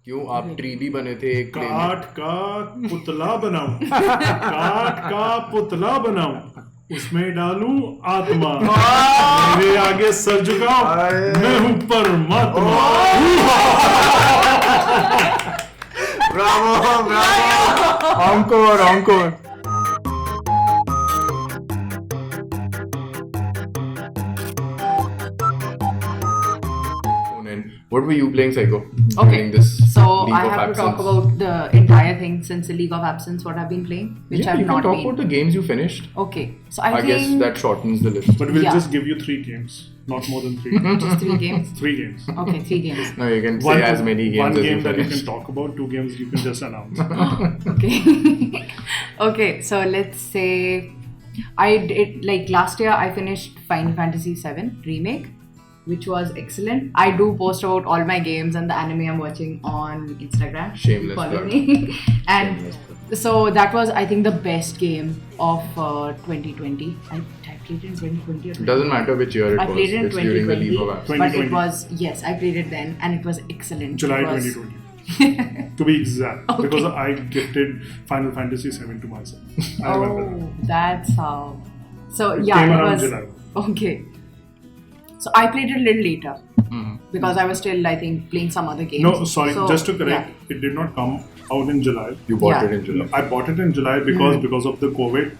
क्यों आप ट्री भी बने थे एक play में? काट का पुतला बनाऊं, काट का पुतला बनाऊं, उसमें डालूं आत्मा, मेरे आगे सर झुकाओ, मैं हूं परमात्मा। Bravo, encore. What were you playing, Psycho? Okay, During this so leave I of have to talk absence? about the entire thing since the leave of absence, what I've been playing, which Yeah, I've you can not talk been. about the games you finished. Okay, so I guess think that shortens the list. But we'll Yeah. just give you 3 games, not more than 3. just 3 games. 3 games. Okay, 3 games. No, you can say as many games one as game you that you finish. can talk about, 2 games you can just announce. Okay. Okay, so let's say I did, like last year I finished Final Fantasy 7 Remake, which was excellent. I do post about all my games and the anime I'm watching on Instagram. Shameless Follow plug. me. And Shameless plug. so that was, I think, the best game of 2020. I played it in 2020 or It doesn't matter which year it I was. played it in It's during the leave of 2020, absence. but it was, yes, I played it then and it was excellent. July It was- 2020. To be exact, Okay. because I gifted Final Fantasy 7 to myself. I remember that. Oh, that's how. So yeah, Came it around was July. okay. So I played it a little later because I was still, I think, playing some other games. No, sorry, So, just to correct, it did not come out in July. You bought Yeah. it in July. I bought it in July because of the COVID.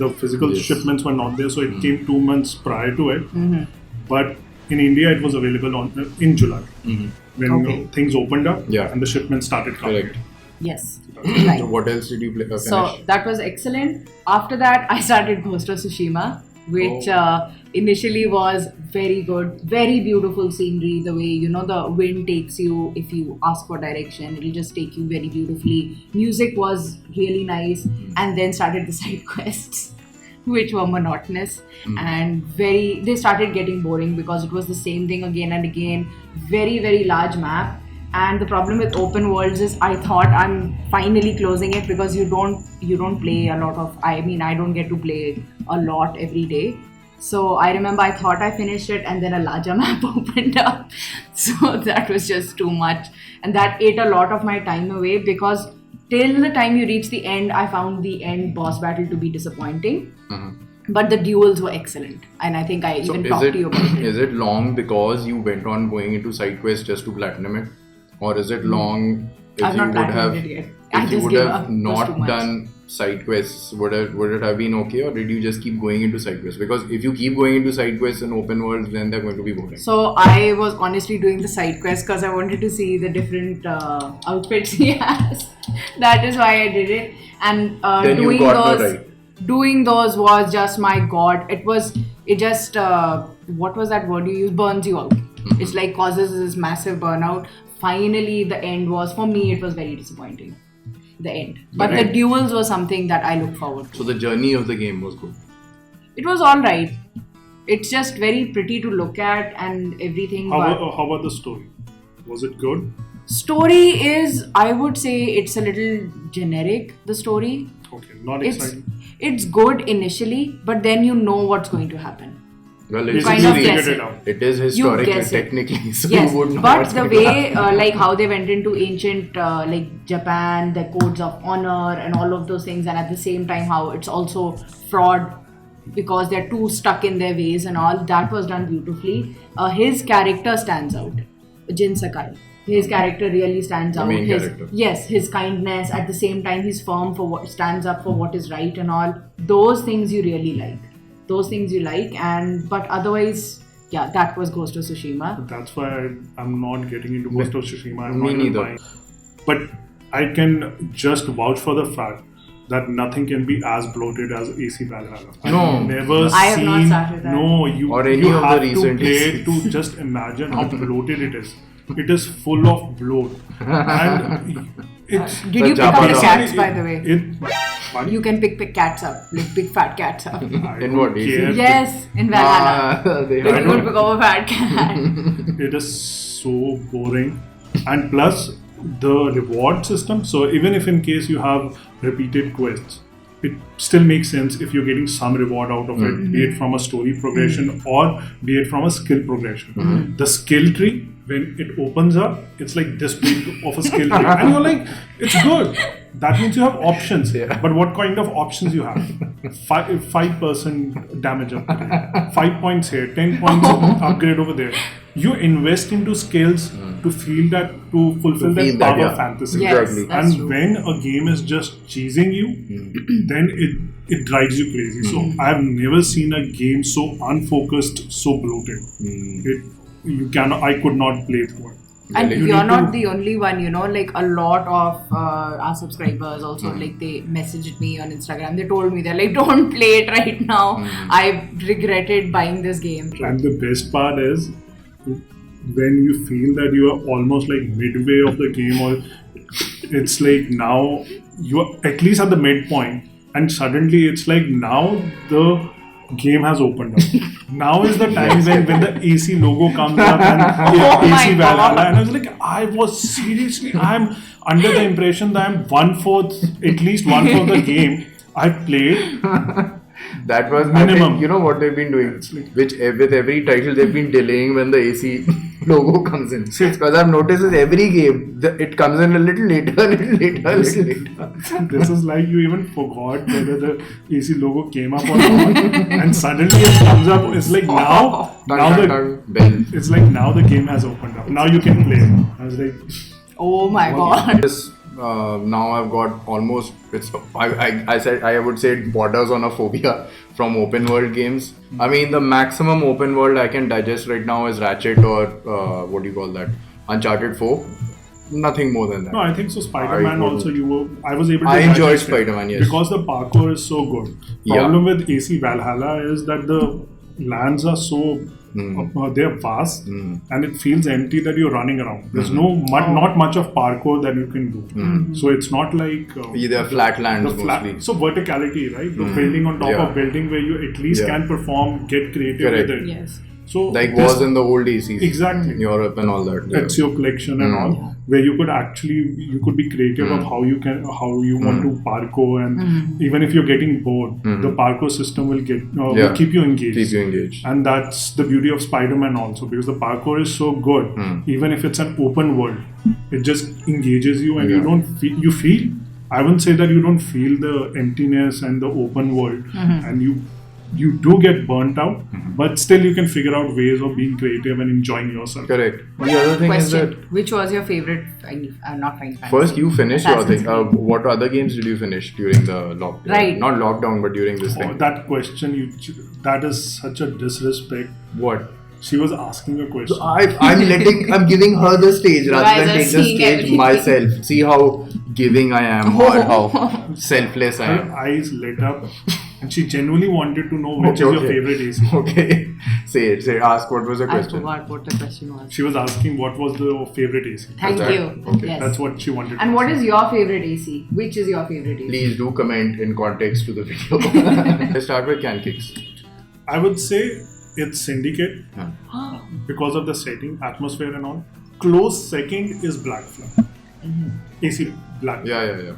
The physical Yes. shipments were not there, so it came 2 months prior to it. But in India, it was available in July when Okay. things opened up Yeah. and the shipments started coming. Correct. Yes. Right. So what else did you play? Finish? So that was excellent. After that, I started Ghost of Tsushima, which initially was very good, very beautiful scenery. The way, you know, the wind takes you, if you ask for direction, it'll just take you very beautifully. Music was really nice, and then started the side quests, which were monotonous and they started getting boring because it was the same thing again and again. Very, very large map. And the problem with open worlds is I thought I'm finally closing it because you don't play a lot of, I mean, I don't get to play a lot every day. So I remember I thought I finished it and then a larger map opened up. So that was just too much. And that ate a lot of my time away because till the time you reach the end, I found the end boss battle to be disappointing. But the duels were excellent. And I think I even talked to you about it. Is it long because you went on going into side quests just to platinum it? Or is it long if I've you not would have platinumed it yet. I if you just would gave have up. It was not too much. done side quests, would it have been okay, or did you just keep going into side quests? Because if you keep going into side quests in open worlds, then they're going to be boring. So I was honestly doing the side quest because I wanted to see the different outfits he has. That is why I did it. And Then you doing got the those, right. doing those was just my god. It just what was that word you used? Burns you out. It's like causes this massive burnout. Finally, the end was, for me, it was very disappointing. The end. But the duels were something that I look forward to. So the journey of the game was good. It was alright. It's just very pretty to look at and everything. How but about the story? Was it good? story is, I would say, it's a little generic, the story. Okay, not exciting. It's good initially, but then you know what's going to happen. Well, You it's kind of really- guess figured it. it out. It is historical guess it. technically, so Yes, you would know but what's the going to happen. way, like how they went into ancient, like Japan, the codes of honor and all of those things, and at the same time how it's also fraud because they're too stuck in their ways and all, that was done beautifully. His character stands out, Jin Sakai. His character really stands out. main character. Yes, his kindness, at the same time he's firm for what stands up for what is right and all. Those things you really like. But otherwise, yeah, that was Ghost of Tsushima. That's why I'm not getting into Ghost of Tsushima. I'm Me not even neither. buying. But I can just vouch for the fact that nothing can be as bloated as AC Valhalla. No. I've never I have seen. not started that. No, you Or any you of the have to recent play ACs. to just imagine how bloated it is. It is full of bloat, and it's. Did you pick up the cats, by the way? Pardon? You can pick cats up, like big fat cats up. I In don't what, AC? care. Yes, in Valhalla. They You had could pick up a fat cat. It is so boring, and plus the reward system. So even if in case you have repeated quests, it still makes sense if you're getting some reward out of it, be it from a story progression or be it from a skill progression. The skill tree when it opens up, it's like this big of a skill tree. And you're like, it's good. That means you have options. Yeah. But what kind of options you have? 5% damage upgrade, 5 points here, 10 points upgrade over there. You invest into skills to feel that, to fulfill that power fantasy. Yes, Exactly. that's And true. when a game is just cheesing you, then it drives you crazy. So I've never seen a game so unfocused, so bloated. I could not play through it. And You you're need not to- the only one, like a lot of our subscribers also, like they messaged me on Instagram. They told me, they're like, don't play it right now. I've regretted buying this game. And the best part is when you feel that you are almost like midway of the game, or it's like now you are at least at the midpoint, and suddenly it's like now the game has opened up. Now is the time when the AC logo comes up and AC my Valhalla, God. and I was like, I'm under the impression that I'm at least one fourth the game I've played. That was Minimum. I think, you know what they've been doing, which with every title they've been delaying when the AC logo comes in. Because I've noticed with every game it comes in a little later. This is like you even forgot whether the AC logo came up or not, and suddenly it comes up. It's like now Bell. it's like now the game has opened up. Now you can play. I was like, Oh my god. This, now I've got almost, I would say it borders on a phobia from open world games. I mean, the maximum open world I can digest right now is Ratchet or what do you call that, Uncharted 4. Nothing more than that. no, I think so. Spider-Man I also I was able to. I enjoyed digest it Spider-Man, yes. because the parkour is so good. Yeah. Problem with AC Valhalla is that the lands are so they're vast and it feels empty that you're running around. There's not much of parkour that you can do. So it's not like Either flat lands the flat, mostly. so verticality, right? The building on top Yeah. of building where you at least Yeah. can perform, get creative Correct. with it. Yes. So Like this- was in the old ACs. Exactly. In Europe and all that. Yeah. Ezio collection and all, where you could be creative of how you want to parkour, and even if you're getting bored, the parkour system will will keep you engaged. Keep you engaged. And that's the beauty of Spider-Man also, because the parkour is so good. Even if it's an open world, it just engages you, and you don't feel. I wouldn't say that you don't feel the emptiness and the open world, and you do get burnt out, but still you can figure out ways of being creative and enjoying yourself. Correct. The other thing is Question: that which was your favorite? Not Final Fantasy. first you finish your Assassin's thing. Creed. What other games did you finish during the lockdown? Right. Not lockdown, but during this Oh, thing. that question, that is such a disrespect. What? She was asking a question. I'm giving her the stage rather guys than are take the seeing stage everything. myself. See how giving I am, or how selfless I Her am. eyes lit up, and she genuinely wanted to know which is your favorite AC. Okay. Say it. Ask what was the I question. forgot what the question was. She was asking what was the favorite AC. Thank that- you. okay. Yes. That's what she wanted. And what is your favorite AC? Which is your favorite AC? Please do comment in context to the video. Let's start with Kankicks. I would say it's Syndicate because of the setting, atmosphere, and all. Close second is Black Flag. AC Black Flag. Yeah.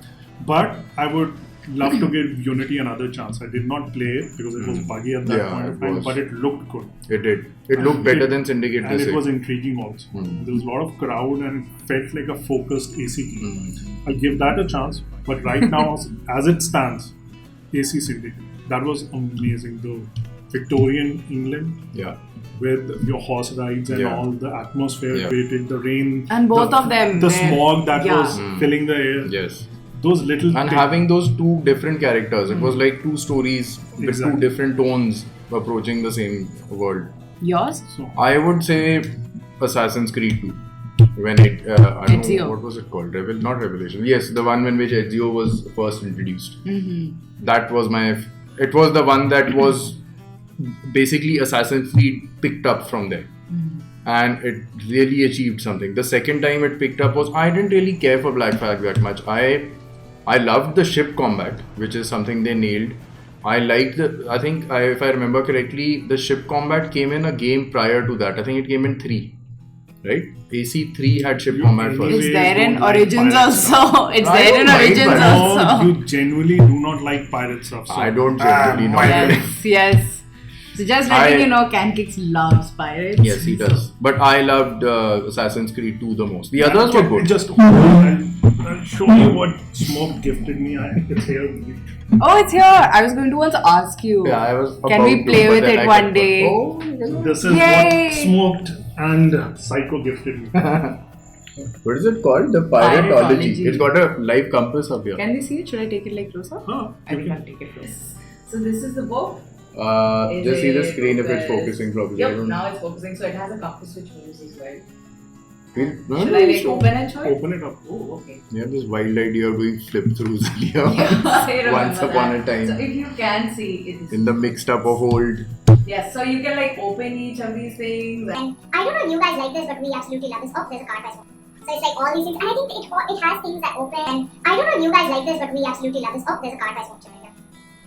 But I would love to give Unity another chance. I did not play it because it was buggy at that Yeah, point of it time, was. but it looked good. It did. It looked better than Syndicate. And they it say. was intriguing also. There was a lot of crowd and it felt like a focused AC game. I'll give that a chance. But right now, as it stands, AC Syndicate. That was amazing. The Victorian England Yeah. with your horse rides and Yeah. all the atmosphere Yeah. created, the rain. And both of them The were- smog that yeah. was filling the air. Yes. Those little And things. having those two different characters, it was like two stories with Exactly. two different tones approaching the same world. Yours? So, I would say Assassin's Creed 2. When it, I don't know, Ezio. what was it called? Not Revelation. Yes, the one in which Ezio was first introduced. That was it was the one that was basically Assassin's Creed picked up from there. And it really achieved something. The second time it picked up was, I didn't really care for Black Flag that much. I loved the ship combat, which is something they nailed. I liked if I remember correctly, the ship combat came in a game prior to that. I think it came in 3. Right? AC3 had ship combat first. Is there don't in like Origins pirate also? It's I there don't in mind Origins pirate. no, also. you genuinely do not like pirate stuff. So, I don't generally know. Yes, yes. So just letting you know, Kankicks loves pirates. Yes, he does. But I loved Assassin's Creed 2 the most. The others were good. Just I'll show you what Smoke gifted me. It's here. Oh, it's here. I was going to also ask you. Yeah, I was. Can we play with it one day? Oh, This is Yay! what Smoked and Psycho gifted me. what is it called? The Piratology. Piratology. It's got a live compass up here. Can we see it? Should I take it like closer? Huh, I will not take it close. So this is the book. Just see the screen if it's focusing properly. I Yep, don't now know. it's focusing. So it has a compass which moves as well. No, Should no, I it's like not. open and show it? Open it up. Oh, okay. You have this wild idea of doing flip throughs here. I remember Once upon that. a time. So if you can see, it is. In the mixed up of old. Yes, so you can like open each of these things. And I don't know if you guys like this, but we absolutely love this. Oh, there's a card price. So it's like all these things. And I think it has things that open. And I don't know if you guys like this, but we absolutely love this. Oh, there's a card price.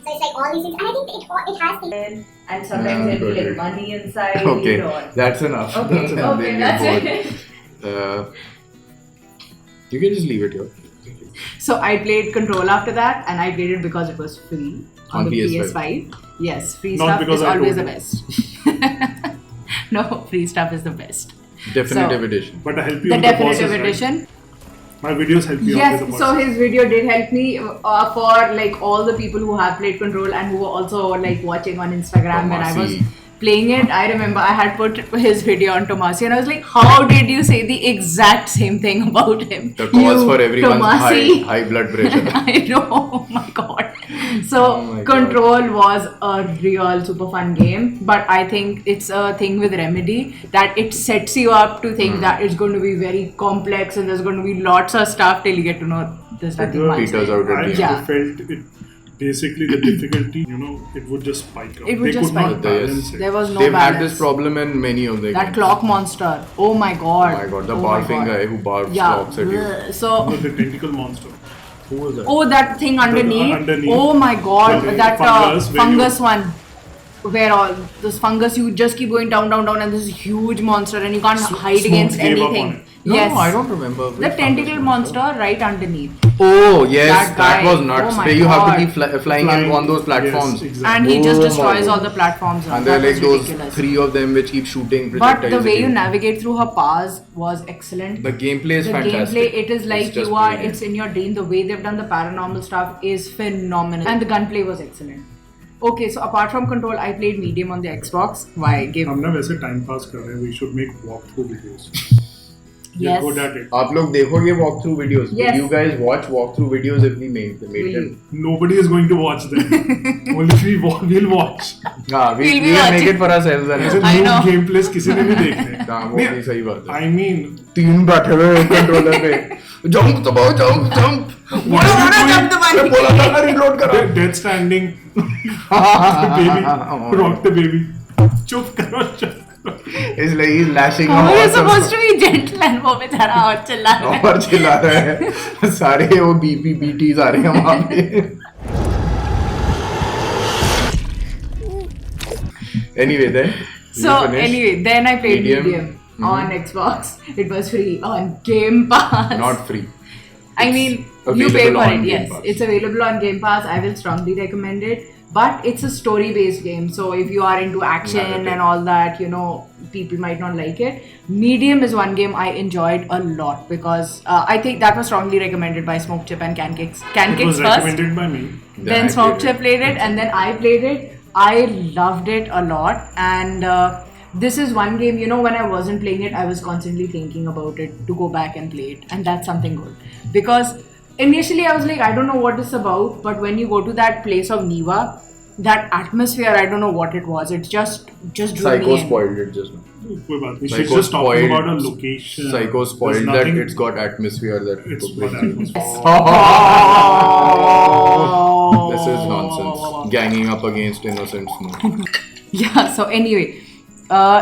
So it's like all these things. And I think it has things. And sometimes there'll be like money inside. Okay, Or... that's enough. Okay, That's enough. okay, They'll that's get bored. it. You can just leave it here. So I played Control after that, and I played it because it was free on the PS5. Yes, free Not stuff because is I always the told best. No, free stuff is the best. Definitive So, edition. But I help you The with the process, definitive right? edition. My videos help you out Yes, with the so process. his video did help me for like all the people who have played Control and who were also like watching on Instagram when I was Tomasi. playing it. I remember I had put his video on Tomasi and I was like, how did you say the exact same thing about him? The cause for everyone's Tomasi. high blood pressure. I know, oh my god. So Oh my Control was a real super fun game, but I think it's a thing with Remedy that it sets you up to think that it's going to be very complex and there's going to be lots of stuff till you get to know there's nothing much. Peters out at I the end. Yeah. felt it. Basically, the difficulty, it would just spike up. It would they just could not spike. balance it. There was no They've balance. had this problem in many of their That games. clock monster. Oh my god. Oh my god, the Oh my barfing god. guy who barfs Yeah. clocks at you. So The tentacle monster. Who was that? oh, that thing underneath. underneath. Oh my god, The that fungus where fungus one. Where all this fungus, you just keep going down, down, down, and this huge monster, and you can't hide Smoke against gave up on anything. it. No, Yes, I don't remember. the which tentacle fungus monster right underneath, Oh yes, That that guy. was nuts. Oh my Where you have to be God. flying on those platforms. Yes, exactly. and he just Oh my destroys God. all the platforms. And that there are like was those ridiculous. 3 of them which keep shooting But projectiles. the way you at you. navigate through her paths was excellent. The gameplay is The fantastic. gameplay, it is like just you are, brilliant. it's in your dream. The way they've done the paranormal stuff is phenomenal. And the gunplay was excellent. Okay, so apart from Control, I played Medium on the Xbox. Why? Give. हम ना वैसे time pass कर रहे हैं. We should make walkthrough videos. We're Yes. good at it. आप लोग देखोगे walkthrough videos. Yes. Will you guys watch walkthrough videos if we made Will them? Nobody is going to watch them. Only we'll watch. हाँ, We'll be we'll make watching. it for ourselves. ऐसे I noob know. gameplays किसी ने नहीं देखने. हाँ, वो भी सही बात है. I mean, 3 बैठे हुए कंट्रोलर पे. Jump दबाओ, jump. What are you doing? मैं बोला था ना reload करो. Dead standing. Baby, rock the baby. चुप करो. It's like he's lashing How are you out. supposed to be gentle and वो बेचारा और चिल्ला रहा है. और चिल्ला रहे हैं. सारे वो BTs आ रहे हैं वहाँ पे. Anyway, then. you So finished? anyway, then I played Medium. Medium on Xbox. It was free on Game Pass. Not free. I mean, you pay available for on it. Game Yes, Pass. it's available on Game Pass. I will strongly recommend it. But it's a story-based game, so if you are into action Narrative. and all that, people might not like it. Medium is one game I enjoyed a lot because I think that was strongly recommended by SmokedShip and Kankicks. It Kankicks was first, recommended by me. then I SmokedShip played it, and then I played it. I loved it a lot, and this is one game, when I wasn't playing it, I was constantly thinking about it to go back and play it, and that's something good. Because initially I was like, I don't know what it's about, but when you go to that place of Niva, that atmosphere, I don't know what it was. It just drew Psycho me in. spoiled it just now. कोई बात नहीं. She's Psycho just talking spoiled. about a location. Psycho spoiled There's that nothing- it's got atmosphere that It's could got bring you. atmosphere. Oh. This is nonsense. Ganging up against innocents. No. Yeah, so anyway,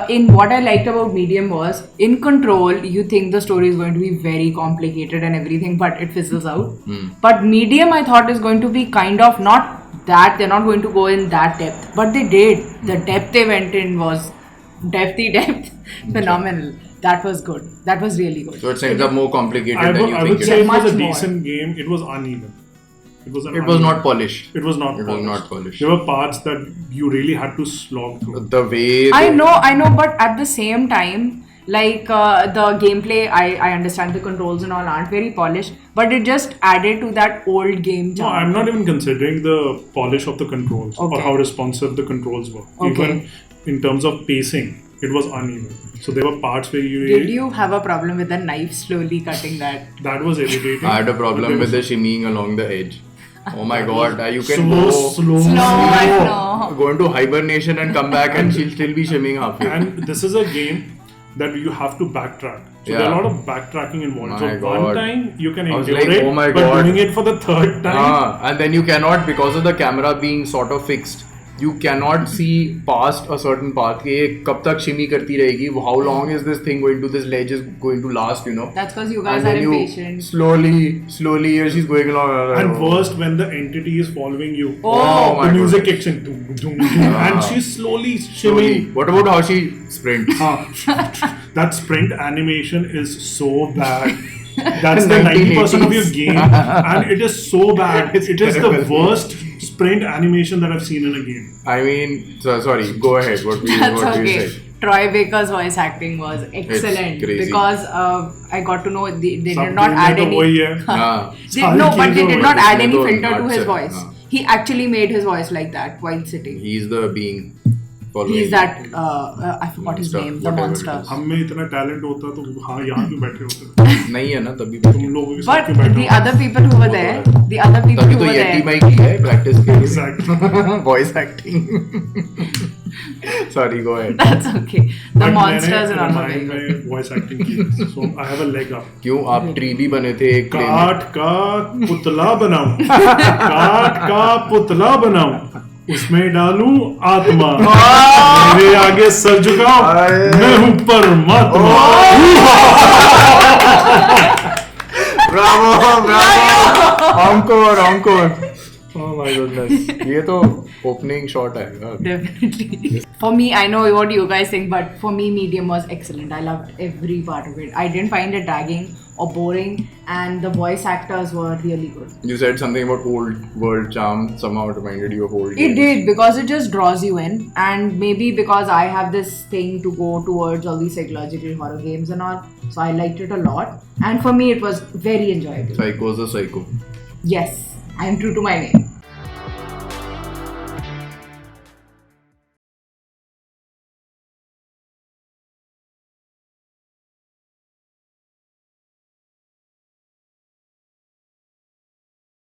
in what I liked about Medium was, in Control, you think the story is going to be very complicated and everything, but it fizzles out. But Medium, I thought, is going to be kind of not that, they're not going to go in that depth, but they did. The depth they went in was depth, phenomenal. That was good. That was really good. So it ends up more complicated I than you would think say it it was Much a more. decent game. It was uneven. It was not polished. It was not It was polished. not polished. There were parts that you really had to slog through. The way I know, but at the same time, like the gameplay, I understand the controls and all aren't very polished, but it just added to that old game No, charm. I'm not even considering the polish of the controls or Okay. how responsive the controls were. Okay. Even in terms of pacing, it was uneven. So there were parts where Did you have a problem with the knife slowly cutting that? that was irritating. I had a But problem there with the was shimmying along the edge. Oh my god, you can so go slow. I know. go into hibernation and come back and she'll still be shimmying halfway. And this is a game that you have to backtrack. So there Yeah. are a lot of backtracking involved. My so God. one time you can I was endure like, it, oh my but God. doing it for the third time, And then you cannot, because of the camera being sort of fixed, you cannot see past a certain path. कि ये कब तक shimmy करती रहेगी? How long is this thing going to? This ledge is going to last, you know? That's because you guys And are then you impatient. slowly, she's going along. and worst when the entity is following you. Oh my The music goodness. kicks in, dum, dum, dum, and she's slowly shimmying. What about how she sprints? That sprint animation is so bad. That's the 1980s. 90% of your game, and it is so bad. It's It is the terrible. worst sprint animation that I've seen in a game. I mean, sorry, go ahead. What do you That's say? okay. Troy Baker's voice acting was excellent crazy. because I got to know they did सब not game add में तो any. वही है. हाँ. No, but they did not add any इसमें तो filter to his nuts है. voice. हाँ. He actually made his voice like that while sitting. He's the being. following. He's that I forgot his Monster, name, the whatever monster. it is. हम में इतना talent होता तो हाँ यहाँ क्यों बैठे होते? नहीं है ना तभी तुम लोगों के साथ But क्यों बैठे the होते? other people who were there, the other people तभी who तो were येटी there. माइक लिया है प्रैक्टिस के लिए. Exactly. Voice acting. Sorry, go ahead. That's okay. The But monsters मैंने are not Ramayan very good. में voice acting की, so I have a leg up. क्यों आप ट्रीबी बने थे एक play में? काट का पुतला बनाऊं, काट का पुतला बनाऊं, उसमें डालूं आत्मा, मेरे आगे सर झुकाओ, मैं हूं परमात्मा. Bravo. Encore. Oh my goodness. ये तो opening shot है. Definitely. For me, I know what you guys think, but for me, Medium was excellent. I loved every part of it. I didn't find it dragging or boring, and the voice actors were really good. You said something about old world charm. Somehow it reminded you of old. It games. did because it just draws you in, and maybe because I have this thing to go towards all these psychological horror games and all, so I liked it a lot. And for me, it was very enjoyable. Psycho's a psycho. Yes, I am true to my name.